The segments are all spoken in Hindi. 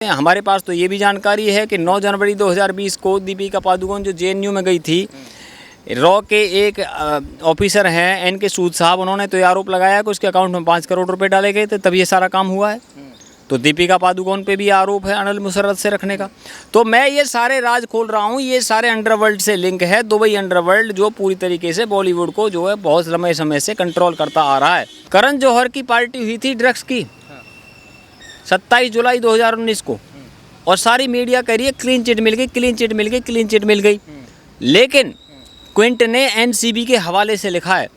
हमारे पास तो ये भी जानकारी है कि 9 जनवरी 2020 को दीपिका पादुकोण जो जेएनयू में गई थी, रॉ के एक ऑफिसर हैं एनके सूद साहब, उन्होंने तो ये आरोप लगाया कि उसके अकाउंट में 5 करोड़ रुपए डाले गए थे, तब ये सारा काम हुआ है। तो दीपिका पादुकोण पे भी आरोप है अनिल मुशर्रफ से रखने का। तो मैं ये सारे राज खोल रहा हूँ, ये सारे अंडरवर्ल्ड से लिंक है। दुबई अंडरवर्ल्ड जो पूरी तरीके से बॉलीवुड को जो है बहुत लंबे समय से कंट्रोल करता आ रहा है। करण जौहर की पार्टी हुई थी ड्रग्स की 27 जुलाई 2019 को, और सारी मीडिया कह रही है क्लीन चिट मिल गई, क्लीन चिट मिल गई, क्लीन चिट मिल गई। लेकिन क्विंट ने एनसीबी के हवाले से लिखा है,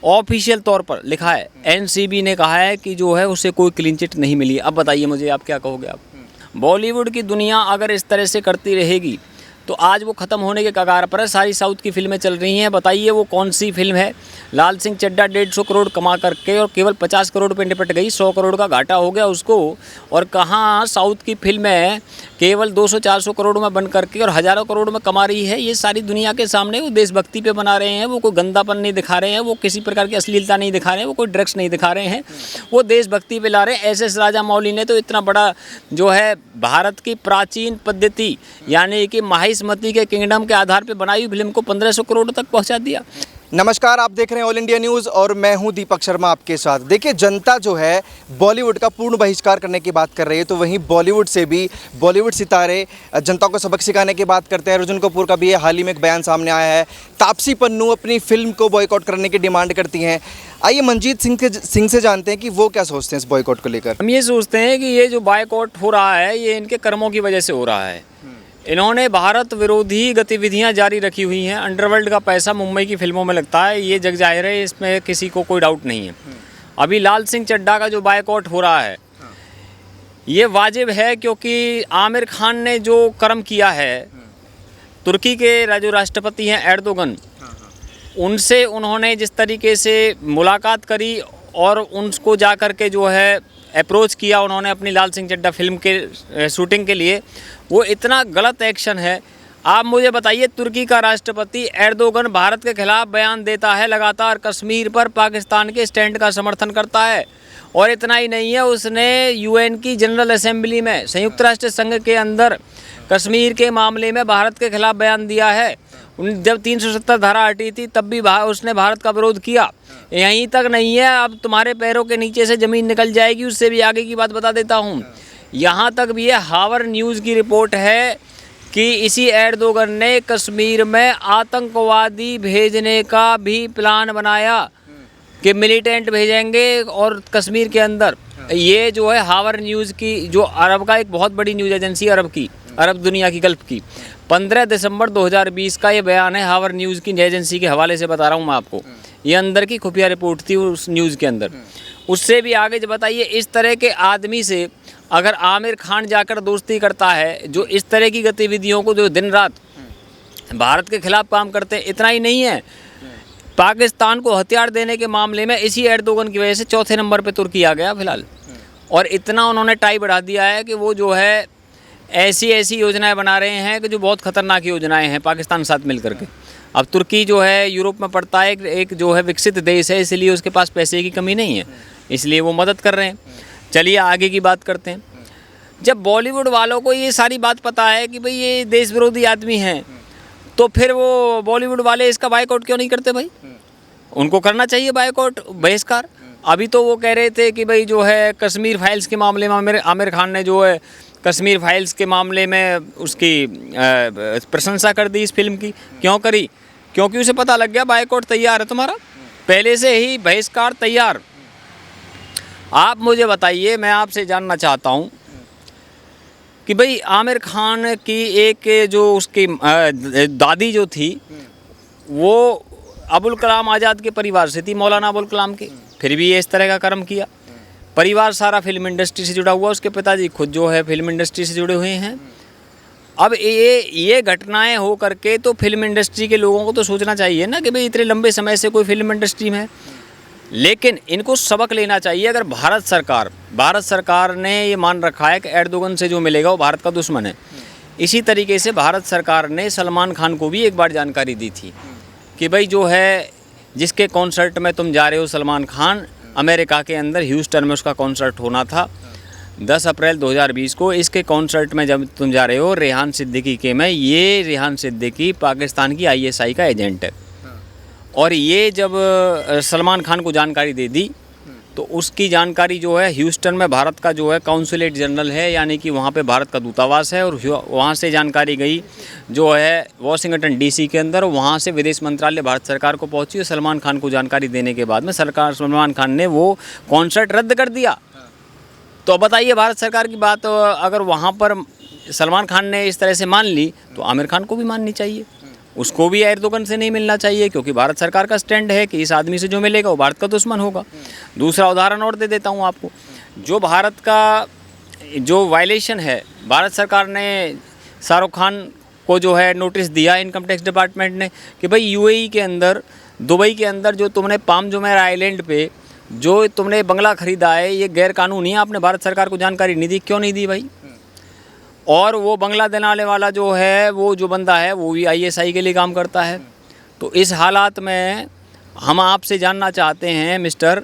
ऑफिशियल तौर पर लिखा है, एनसीबी ने कहा है कि जो है उसे कोई क्लीन चिट नहीं मिली। अब बताइए मुझे, आप क्या कहोगे? आप बॉलीवुड की दुनिया अगर इस तरह से करती रहेगी तो आज वो ख़त्म होने के कगार पर है। सारी साउथ की फिल्में चल रही हैं, बताइए वो कौन सी फिल्म है? लाल सिंह चड्ढा 150 करोड़ कमा करके और केवल 50 करोड़ पे निपट गई, 100 करोड़ का घाटा हो गया उसको। और कहाँ साउथ की फिल्में केवल 200-400 करोड़ में बन करके और हज़ारों करोड़ में कमा रही है। ये सारी दुनिया के सामने वो देशभक्ति पे बना रहे हैं, वो कोई गंदापन नहीं दिखा रहे हैं, वो किसी प्रकार की अश्लीलता नहीं दिखा रहे हैं, वो कोई ड्रग्स नहीं दिखा रहे हैं, वो देशभक्ति पे ला रहे हैं। एस राजा मौली ने तो इतना बड़ा जो है भारत की प्राचीन पद्धति यानी कि माहिष्मती के किंगडम के आधार पर बनाई हुई फिल्म को 1500 करोड़ तक पहुँचा दिया। नमस्कार, आप देख रहे हैं ऑल इंडिया न्यूज़ और मैं हूं दीपक शर्मा आपके साथ। देखिए, जनता जो है बॉलीवुड का पूर्ण बहिष्कार करने की बात कर रही है, तो वहीं बॉलीवुड से भी बॉलीवुड सितारे जनता को सबक सिखाने की बात करते हैं। अर्जुन कपूर का भी हाल ही में एक बयान सामने आया है। तापसी पन्नू अपनी फिल्म को बॉयकॉट करने की डिमांड करती हैं। आइए मनजीत सिंह से जानते हैं कि वो क्या सोचते हैं इस बॉयकॉट को लेकर। हम ये सोचते हैं कि ये जो बॉयकॉट हो रहा है ये इनके कर्मों की वजह से हो रहा है। इन्होंने भारत विरोधी गतिविधियां जारी रखी हुई हैं। अंडरवर्ल्ड का पैसा मुंबई की फिल्मों में लगता है, ये जग जाहिर है, इसमें किसी को कोई डाउट नहीं है। अभी लाल सिंह चड्ढा का जो बायकॉट हो रहा है ये वाजिब है, क्योंकि आमिर खान ने जो कर्म किया है, तुर्की के जो राष्ट्रपति हैं एर्दोगन, उनसे उन्होंने जिस तरीके से मुलाकात करी और उनको जा कर के जो है अप्रोच किया उन्होंने अपनी लाल सिंह चड्ढा फिल्म के शूटिंग के लिए, वो इतना गलत एक्शन है। आप मुझे बताइए, तुर्की का राष्ट्रपति एर्दोगन भारत के खिलाफ बयान देता है लगातार, कश्मीर पर पाकिस्तान के स्टैंड का समर्थन करता है। और इतना ही नहीं है, उसने यूएन की जनरल असेंबली में, संयुक्त राष्ट्र संघ के अंदर कश्मीर के मामले में भारत के खिलाफ बयान दिया है। जब 370 धारा हटी थी तब भी उसने भारत का विरोध किया। यहीं तक नहीं है, अब तुम्हारे पैरों के नीचे से ज़मीन निकल जाएगी। उससे भी आगे की बात बता देता हूँ, यहाँ तक भी ये हावर न्यूज़ की रिपोर्ट है कि इसी एर्दोगन ने कश्मीर में आतंकवादी भेजने का भी प्लान बनाया कि मिलिटेंट भेजेंगे और कश्मीर के अंदर। ये जो है हावर न्यूज़ की, जो अरब का एक बहुत बड़ी न्यूज़ एजेंसी अरब दुनिया की, गल्फ की, 15 दिसंबर 2020 का ये बयान है। हावर न्यूज़ की एजेंसी के हवाले से बता रहा हूँ मैं आपको, ये अंदर की खुफिया रिपोर्ट थी उस न्यूज़ के अंदर। उससे भी आगे जो बताइए, इस तरह के आदमी से अगर आमिर खान जाकर दोस्ती करता है, जो इस तरह की गतिविधियों को जो दिन रात भारत के खिलाफ काम करते हैं, इतना ही नहीं है, पाकिस्तान को हथियार देने के मामले में इसी एर्दोगन की वजह से 4थे नंबर पे तुर्की आ गया फिलहाल। और इतना उन्होंने टाई बढ़ा दिया है कि वो जो है ऐसी योजनाएं बना रहे हैं कि जो बहुत ख़तरनाक योजनाएं हैं पाकिस्तान के साथ मिल करके। अब तुर्की जो है यूरोप में पड़ता है, एक जो है विकसित देश है, इसलिए उसके पास पैसे की कमी नहीं है, इसलिए वो मदद कर रहे हैं। चलिए आगे की बात करते हैं। जब बॉलीवुड वालों को ये सारी बात पता है कि भाई ये देश विरोधी आदमी हैं, तो फिर वो बॉलीवुड वाले इसका बायकॉट क्यों नहीं करते? भाई उनको करना चाहिए बायकॉट, बहिष्कार। अभी तो वो कह रहे थे कि भाई जो है कश्मीर फाइल्स के मामले में आमिर खान ने जो है कश्मीर फाइल्स के मामले में उसकी प्रशंसा कर दी इस फिल्म की। क्यों करी? क्योंकि उसे पता लग गया बायकॉट तैयार है तुम्हारा, पहले से ही बहिष्कार तैयार। आप मुझे बताइए, मैं आपसे जानना चाहता हूँ कि भाई आमिर खान की एक जो उसकी दादी जो थी वो अबुल कलाम आज़ाद के परिवार से थी, मौलाना अबुल कलाम के, फिर भी ये इस तरह का कर्म किया। परिवार सारा फिल्म इंडस्ट्री से जुड़ा हुआ, उसके पिताजी खुद जो है फिल्म इंडस्ट्री से जुड़े हुए हैं। अब ये घटनाएं हो करके तो फिल्म इंडस्ट्री के लोगों को तो सोचना चाहिए ना कि भाई इतने लंबे समय से कोई फिल्म इंडस्ट्री में है, लेकिन इनको सबक लेना चाहिए। अगर भारत सरकार ने ये मान रखा है कि एर्दोगन से जो मिलेगा वो भारत का दुश्मन है, इसी तरीके से भारत सरकार ने सलमान खान को भी एक बार जानकारी दी थी कि भाई जो है जिसके कॉन्सर्ट में तुम जा रहे हो सलमान खान, अमेरिका के अंदर ह्यूस्टन में उसका कॉन्सर्ट होना था, 10 अप्रैल 2020 को इसके कॉन्सर्ट में जब तुम जा रहे हो रेहान सिद्दीकी के में, ये रेहान सिद्दीकी पाकिस्तान की ISI का एजेंट है। और ये जब सलमान खान को जानकारी दे दी तो उसकी जानकारी जो है ह्यूस्टन में भारत का जो है काउंसुलेट जनरल है, यानी कि वहाँ पे भारत का दूतावास है, और वहाँ से जानकारी गई जो है वॉशिंगटन DC के अंदर, वहाँ से विदेश मंत्रालय भारत सरकार को पहुँची और सलमान खान को जानकारी देने के बाद में सलमान खान ने वो कॉन्सर्ट रद्द कर दिया। तो बताइए, भारत सरकार की बात अगर वहाँ पर सलमान खान ने इस तरह से मान ली तो आमिर खान को भी माननी चाहिए, उसको भी एर्दोगन से नहीं मिलना चाहिए, क्योंकि भारत सरकार का स्टैंड है कि इस आदमी से जो मिलेगा वो भारत का दुश्मन होगा। दूसरा उदाहरण और दे देता हूँ आपको, जो भारत का जो वायलेशन है, भारत सरकार ने शाहरुख खान को जो है नोटिस दिया इनकम टैक्स डिपार्टमेंट ने कि भाई UAE के अंदर, दुबई के अंदर जो तुमने पाम जुमेर आइलैंड पे जो तुमने बंगला खरीदा है ये गैर कानूनी है, आपने भारत सरकार को जानकारी नहीं दी। क्यों नहीं दी भाई? और वो बंगला दिलाने वाला जो है, वो जो बंदा है वो भी ISI के लिए काम करता है। तो इस हालात में हम आपसे जानना चाहते हैं मिस्टर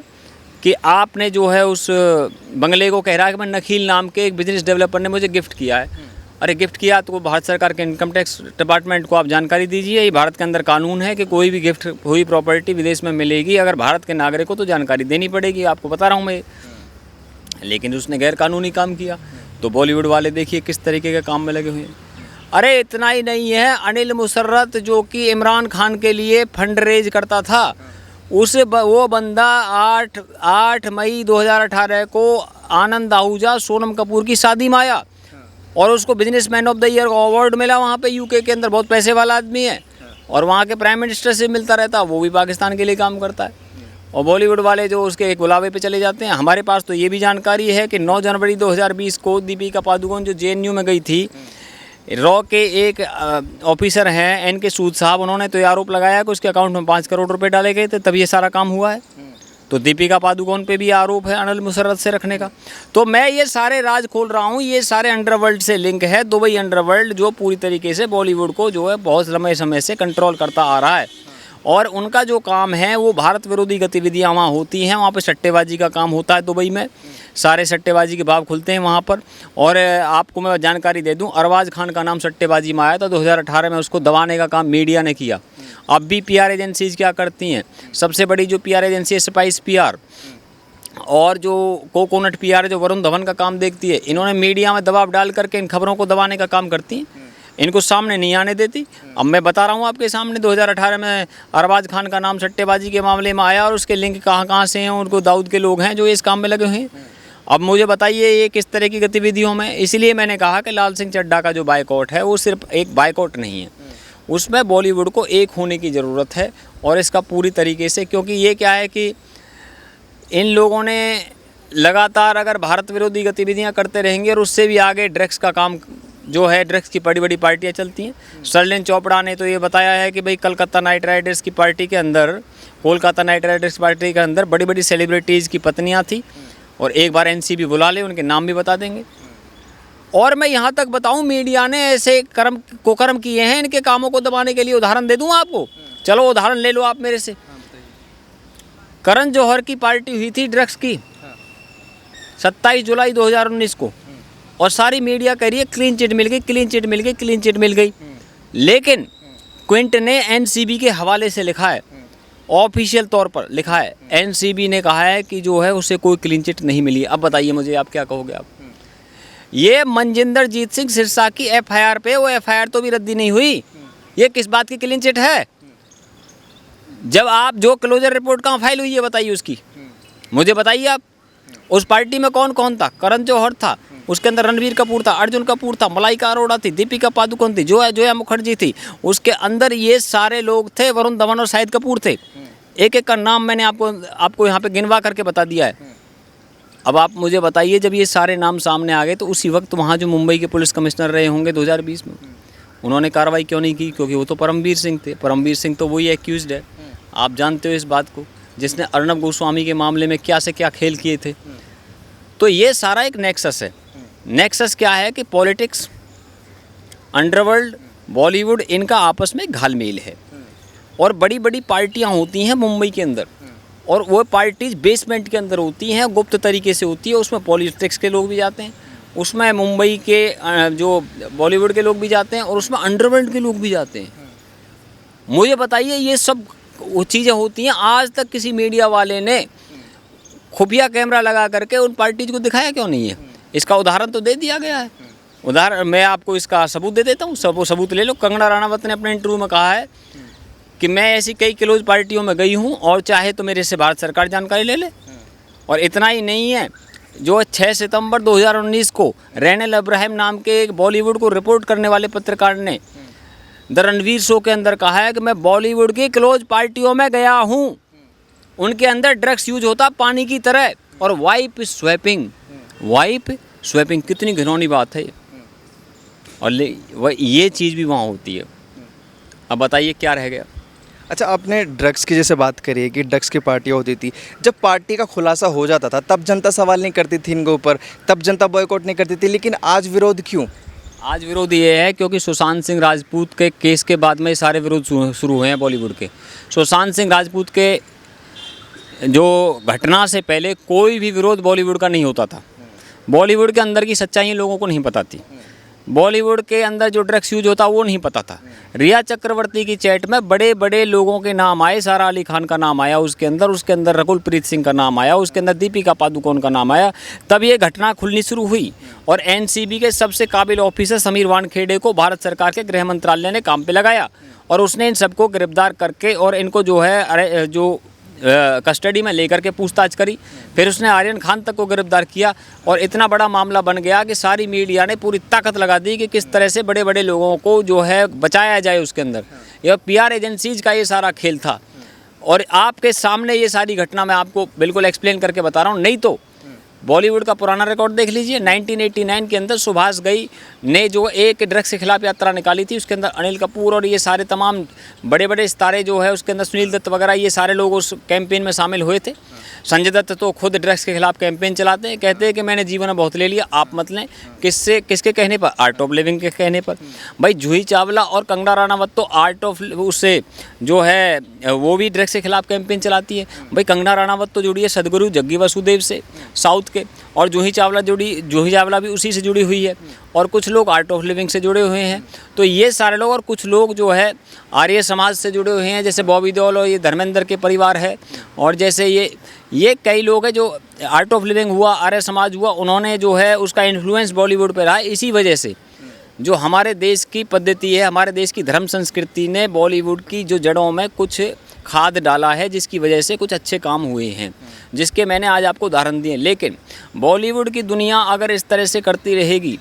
कि आपने जो है उस बंगले को, कह रहा है कि मैं नखील नाम के एक बिजनेस डेवलपर ने मुझे गिफ्ट किया है। अरे गिफ्ट किया तो भारत सरकार के इनकम टैक्स डिपार्टमेंट को आप जानकारी दीजिए। ये भारत के अंदर कानून है कि कोई भी गिफ्ट हुई प्रॉपर्टी विदेश में मिलेगी अगर भारत के नागरिक को तो जानकारी देनी पड़ेगी, आपको बता रहा हूँ मैं। लेकिन उसने गैर कानूनी काम किया तो बॉलीवुड वाले देखिए किस तरीके के काम में लगे हुए हैं। अरे इतना ही नहीं है, अनिल मुसर्रत जो कि इमरान खान के लिए फंड रेज करता था, वो बंदा 8 मई 2018 को आनंद आहूजा सोनम कपूर की शादी में आया और उसको बिजनेसमैन ऑफ द ईयर का अवार्ड मिला। वहाँ पे UK के अंदर बहुत पैसे वाला आदमी है और वहाँ के प्राइम मिनिस्टर से मिलता रहता, वो भी पाकिस्तान के लिए काम करता है। और बॉलीवुड वाले जो उसके एक बुलावे पे चले जाते हैं। हमारे पास तो ये भी जानकारी है कि 9 जनवरी 2020 को दीपिका पादुकोण जो JNU में गई थी, रॉ के एक ऑफिसर हैं NK सूद साहब, उन्होंने तो ये आरोप लगाया कि उसके अकाउंट में 5 करोड़ रुपए डाले गए थे, तब ये सारा काम हुआ है। तो दीपिका पादुकोण पे भी आरोप है अनिल मुसर्रत से रखने का। तो मैं ये सारे राज खोल रहा हूँ, ये सारे अंडरवर्ल्ड से लिंक है। दुबई अंडरवर्ल्ड जो पूरी तरीके से बॉलीवुड को जो है बहुत लंबे समय से कंट्रोल करता आ रहा है और उनका जो काम है वो भारत विरोधी गतिविधियाँ वहाँ होती हैं। वहाँ पे सट्टेबाजी का काम होता है दुबई में, सारे सट्टेबाजी के भाव खुलते हैं वहाँ पर। और आपको मैं जानकारी दे दूँ, अरबाज खान का नाम सट्टेबाजी में आया था 2018 में, उसको दबाने का काम मीडिया ने किया। अब भी PR एजेंसीज क्या करती हैं, सबसे बड़ी जो PR एजेंसी है स्पाइस PR और जो कोकोनट PR जो वरुण धवन का काम देखती है, इन्होंने मीडिया में दबाव डाल करके इन खबरों को दबाने का काम करती हैं, इनको सामने नहीं आने देती। अब मैं बता रहा हूँ आपके सामने, 2018 में अरबाज खान का नाम सट्टेबाजी के मामले में आया और उसके लिंक कहाँ से हैं, उनको दाऊद के लोग हैं जो इस काम में लगे हुए हैं। अब मुझे बताइए ये किस तरह की गतिविधियों में। इसलिए मैंने कहा कि लाल सिंह चड्ढा का जो बाइकआउट है वो सिर्फ एक बाइकआउट नहीं है, उसमें बॉलीवुड को एक होने की ज़रूरत है और इसका पूरी तरीके से, क्योंकि ये क्या है कि इन लोगों ने लगातार अगर भारत विरोधी गतिविधियां करते रहेंगे और उससे भी आगे ड्रग्स का काम जो है, ड्रग्स की बड़ी बड़ी पार्टियां चलती हैं। शर्लिन चोपड़ा ने तो ये बताया है कि भाई कोलकाता नाइट राइडर्स की पार्टी के अंदर, कोलकाता नाइट राइडर्स पार्टी के अंदर बड़ी बड़ी सेलिब्रिटीज़ की पत्नियाँ थी और एक बार NCB बुला ले, उनके नाम भी बता देंगे। और मैं यहाँ तक बताऊँ, मीडिया ने ऐसे कुकर्म किए हैं इनके कामों को दबाने के लिए। उदाहरण दे दूँ आपको, चलो उदाहरण ले लो आप मेरे से। करण जौहर की पार्टी हुई थी ड्रग्स की 27 जुलाई 2019 को और सारी मीडिया कह रही है क्लीन चिट मिल गई, क्लीन चिट मिल गई, क्लीन चिट मिल गई। लेकिन क्विंट ने NCB के हवाले से लिखा है, ऑफिशियल तौर पर लिखा है, NCB ने कहा है कि जो है उसे कोई क्लीन चिट नहीं मिली। अब बताइए मुझे, आप क्या कहोगे? आप ये मनजिंदर जीत सिंह सिरसा की FIR पे, वो FIR तो भी रद्दी नहीं हुई, ये किस बात की क्लीन चिट है? जब आप जो क्लोजर रिपोर्ट कहाँ फाइल हुई है बताइए उसकी, मुझे बताइए आप। उस पार्टी में कौन कौन था? करण जौहर था, उसके अंदर रणबीर कपूर था, अर्जुन कपूर था, मलाइका अरोड़ा थी, दीपिका पादुकोण थी, जोया मुखर्जी थी, उसके अंदर ये सारे लोग थे, वरुण धवन और शाहिद कपूर थे। एक एक का नाम मैंने आपको यहाँ पे गिनवा करके बता दिया है। अब आप मुझे बताइए, जब ये सारे नाम सामने आ गए तो उसी वक्त वहाँ जो मुंबई के पुलिस कमिश्नर रहे होंगे 2020 में, उन्होंने कार्रवाई क्यों नहीं की? क्योंकि वो तो परमवीर सिंह थे। परमवीर सिंह तो वही एक्यूज्ड है, आप जानते हो इस बात को, जिसने अर्नब गोस्वामी के मामले में क्या से क्या खेल किए थे। तो ये सारा एक नेक्सस है। नेक्सस क्या है कि पॉलिटिक्स, अंडरवर्ल्ड, बॉलीवुड, इनका आपस में घालमेल है और बड़ी बड़ी पार्टियां होती हैं मुंबई के अंदर और वो पार्टीज बेसमेंट के अंदर होती हैं, गुप्त तरीके से होती है। उसमें पॉलिटिक्स के लोग भी जाते हैं, उसमें मुंबई के जो बॉलीवुड के लोग भी जाते हैं और उसमें अंडरवर्ल्ड के लोग भी जाते हैं। मुझे बताइए ये सब वो चीज़ें होती हैं, आज तक किसी मीडिया वाले ने खुफिया कैमरा लगा करके उन पार्टीज को दिखाया क्यों नहीं है? इसका उदाहरण तो दे दिया गया है। उदाहरण मैं आपको इसका सबूत दे देता हूँ, सबूत ले लो। कंगना राणावत ने अपने इंटरव्यू में कहा है कि मैं ऐसी कई क्लोज पार्टियों में गई हूँ और चाहे तो मेरे से भारत सरकार जानकारी ले ले। और इतना ही नहीं है, जो 6 सितंबर 2019 को रेनेल अब्राहम नाम के एक बॉलीवुड को रिपोर्ट करने वाले पत्रकार ने द रणवीर शो के अंदर कहा है कि मैं बॉलीवुड की क्लोज पार्टियों में गया हूँ, उनके अंदर ड्रग्स यूज होता पानी की तरह। और वाइप स्वैपिंग कितनी घिनौनी बात है। और ये चीज़ भी वहाँ होती है। अब बताइए क्या रह गया? अच्छा, आपने ड्रग्स की जैसे बात करी है कि ड्रग्स की पार्टियाँ होती थी, जब पार्टी का खुलासा हो जाता था तब जनता सवाल नहीं करती थी इनके ऊपर, तब जनता बॉयकॉट नहीं करती थी, लेकिन आज विरोध क्यों? आज विरोध ये है क्योंकि सुशांत सिंह राजपूत के केस के बाद में ये सारे विरोध शुरू हुए हैं बॉलीवुड के। सुशांत सिंह राजपूत के जो घटना से पहले कोई भी विरोध बॉलीवुड का नहीं होता था। बॉलीवुड के अंदर की सच्चाई लोगों को नहीं पता थी। बॉलीवुड के अंदर जो ड्रग्स यूज होता वो नहीं पता था। रिया चक्रवर्ती की चैट में बड़े बड़े लोगों के नाम आए, सारा अली खान का नाम आया उसके अंदर रकुल प्रीत सिंह का नाम आया, उसके अंदर दीपिका पादुकोण का नाम आया। तब ये घटना खुलनी शुरू हुई और एनसीबी के सबसे काबिल ऑफिसर समीर वानखेड़े को भारत सरकार के गृह मंत्रालय ने काम पे लगाया और उसने इन सबको गिरफ्तार करके और इनको जो है कस्टडी में लेकर के पूछताछ करी। फिर उसने आर्यन खान तक को गिरफ्तार किया और इतना बड़ा मामला बन गया कि सारी मीडिया ने पूरी ताकत लगा दी कि किस तरह से बड़े बड़े लोगों को जो है बचाया जाए उसके अंदर। यह पीआर एजेंसीज का ये सारा खेल था और आपके सामने ये सारी घटना मैं आपको बिल्कुल एक्सप्लेन करके बता रहा हूँ। नहीं तो बॉलीवुड का पुराना रिकॉर्ड देख लीजिए। 1989 के अंदर सुभाष घई ने जो एक ड्रग्स के खिलाफ यात्रा निकाली थी, उसके अंदर अनिल कपूर और ये सारे तमाम बड़े बड़े सितारे जो है, उसके अंदर सुनील दत्त वगैरह, ये सारे लोग उस कैंपेन में शामिल हुए थे। संजय दत्त तो खुद ड्रग्स के खिलाफ कैंपेन चलाते हैं, कहते हैं कि मैंने जीवन में बहुत ले लिया, आप मत लें। किसके कहने पर? आर्ट ऑफ लिविंग के कहने पर। भाई जूही चावला और कंगना राणावत तो आर्ट ऑफ उससे जो है वो भी ड्रग्स के खिलाफ कैंपेन चलाती है। भाई कंगना राणावत तो जुड़ी है सदगुरु जग्गी वसुदेव से साउथ के, और जूही चावला भी उसी से जुड़ी हुई है और कुछ लोग आर्ट ऑफ लिविंग से जुड़े हुए हैं। तो ये सारे लोग और कुछ लोग जो है आर्य समाज से जुड़े हुए हैं, जैसे बॉबी देओल और ये धर्मेंद्र के परिवार है, और जैसे ये कई लोग हैं जो आर्ट ऑफ लिविंग हुआ, आर्य समाज हुआ, उन्होंने जो है उसका इन्फ्लुएंस बॉलीवुड पर रहा। इसी वजह से जो हमारे देश की पद्धति है, हमारे देश की धर्म संस्कृति ने बॉलीवुड की जो जड़ों में कुछ खाद डाला है, जिसकी वजह से कुछ अच्छे काम हुए हैं, जिसके मैंने आज आपको उदाहरण दिए। लेकिन बॉलीवुड की दुनिया अगर इस तरह से करती रहेगी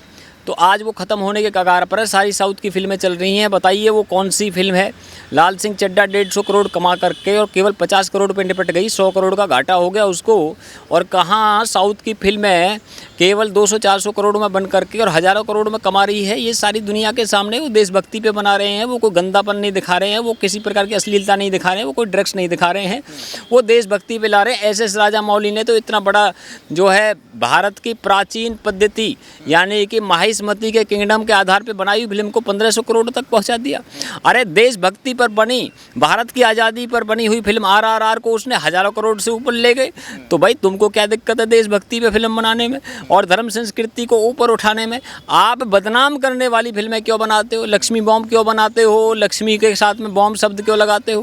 तो आज वो ख़त्म होने के कगार पर है। सारी साउथ की फिल्में चल रही हैं, बताइए वो कौन सी फिल्म है? लाल सिंह चड्ढा 150 करोड़ कमा करके और केवल 50 करोड़ पे निपट गई, 100 करोड़ का घाटा हो गया उसको। और कहाँ साउथ की फिल्में केवल 200-400 करोड़ में बन करके और हज़ारों करोड़ में कमा रही है। ये सारी दुनिया के सामने वो देशभक्ति पे बना रहे हैं, वो कोई गंदापन नहीं दिखा रहे हैं, वो किसी प्रकार की अश्लीलता नहीं दिखा रहे हैं, वो कोई ड्रग्स नहीं दिखा रहे हैं, वो देशभक्ति पे ला रहे हैं। एस राजा मौली ने तो इतना बड़ा जो है भारत की प्राचीन पद्धति यानी कि माहिष्मती के किंगडम के आधार पर बनाई फिल्म को 1500 करोड़ तक पहुँचा दिया। अरे देशभक्ति पर बनी, भारत की आज़ादी पर बनी हुई फिल्म RRR को उसने हज़ारों करोड़ से ऊपर ले गए। तो भाई तुमको क्या दिक्कत है देशभक्ति पे फिल्म बनाने में और धर्म संस्कृति को ऊपर उठाने में? आप बदनाम करने वाली फिल्में क्यों बनाते हो? लक्ष्मी बॉम्ब क्यों बनाते हो? लक्ष्मी के साथ में बॉम्ब शब्द क्यों लगाते हो?